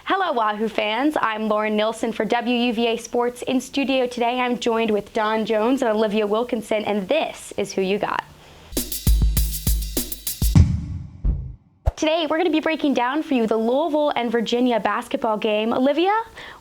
Hello, Wahoo fans. I'm Lauryn Nilson for WUVA Sports. In studio today, I'm joined with Don Jones and Olivia Wilkinson, and this is Who You Got. Today, we're going to be breaking down for you the Louisville and Virginia basketball game. Olivia,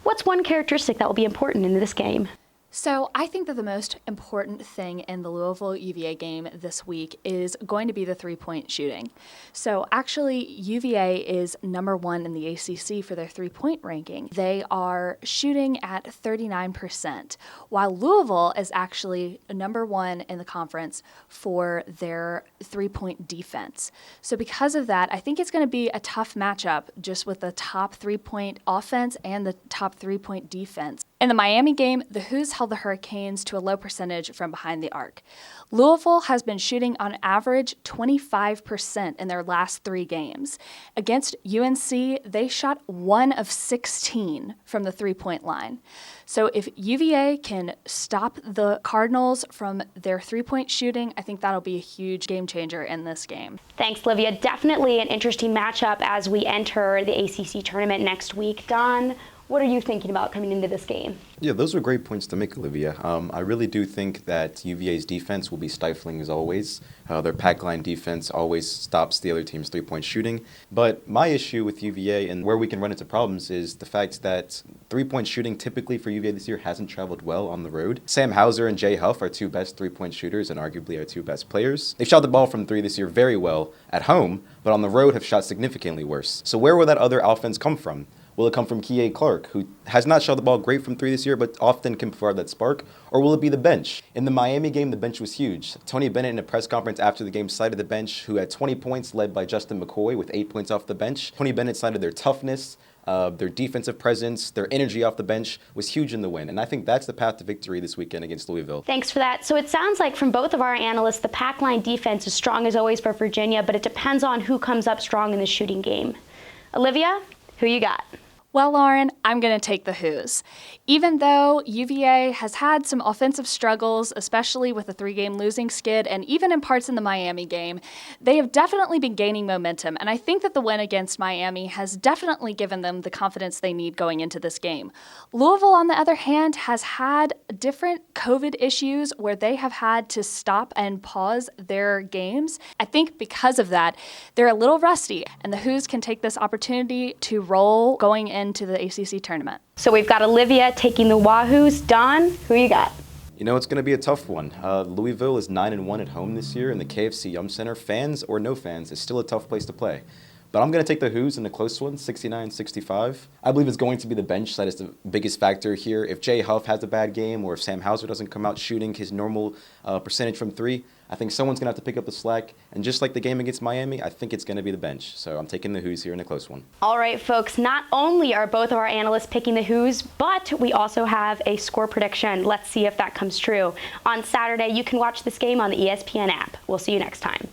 what's one characteristic that will be important in this game? So I think that the most important thing in the Louisville UVA game this week is going to be the three-point shooting. So actually, UVA is number one in the ACC for their three-point ranking. They are shooting at 39%, while Louisville is actually number one in the conference for their three-point defense. So because of that, I think it's going to be a tough matchup just with the top three-point offense and the top three-point defense. In the Miami game, the Who's held the Hurricanes to a low percentage from behind the arc. Louisville has been shooting on average 25% in their last 3 games. Against UNC, they shot 1 of 16 from the three-point line. So if UVA can stop the Cardinals from their three-point shooting, I think that'll be a huge game changer in this game. Thanks, Olivia. Definitely an interesting matchup as we enter the ACC tournament next week. Don, what are you thinking about coming into this game? Yeah, those are great points to make, Olivia. I really do think that UVA's defense will be stifling as always. Their pack line defense always stops the other team's three-point shooting. But my issue with UVA and where we can run into problems is the fact that three-point shooting typically for UVA this year hasn't traveled well on the road. Sam Hauser and Jay Huff are 2 best three-point shooters and arguably our 2 best players. They've shot the ball from 3 this year very well at home, but on the road have shot significantly worse. So where will that other offense come from? Will it come from K.A. Clark, who has not shot the ball great from 3 this year, but often can provide that spark? Or will it be the bench? In the Miami game, the bench was huge. Tony Bennett in a press conference after the game cited the bench, who had 20 points, led by Justin McCoy with 8 points off the bench. Tony Bennett cited their toughness, their defensive presence, their energy off the bench was huge in the win. And I think that's the path to victory this weekend against Louisville. Thanks for that. So it sounds like from both of our analysts, the pack line defense is strong as always for Virginia, but it depends on who comes up strong in the shooting game. Olivia, who you got? Well, Lauren, I'm going to take the Who's. Even though UVA has had some offensive struggles, especially with a 3-game losing skid, and even in parts in the Miami game, they have definitely been gaining momentum. And I think that the win against Miami has definitely given them the confidence they need going into this game. Louisville, on the other hand, has had different COVID issues where they have had to stop and pause their games. I think because of that, they're a little rusty, and the Who's can take this opportunity to roll going into the ACC tournament. So we've got Olivia taking the Wahoos. Don, who you got? You know, it's going to be a tough one. Louisville is 9-1 at home this year, and the KFC Yum Center, fans or no fans, is still a tough place to play. But I'm going to take the Who's in a close one, 69-65. I believe it's going to be the bench that is the biggest factor here. If Jay Huff has a bad game or if Sam Hauser doesn't come out shooting his normal percentage from 3, I think someone's going to have to pick up the slack. And just like the game against Miami, I think it's going to be the bench. So I'm taking the Who's here in a close one. All right, folks, not only are both of our analysts picking the Who's, but we also have a score prediction. Let's see if that comes true. On Saturday, you can watch this game on the ESPN app. We'll see you next time.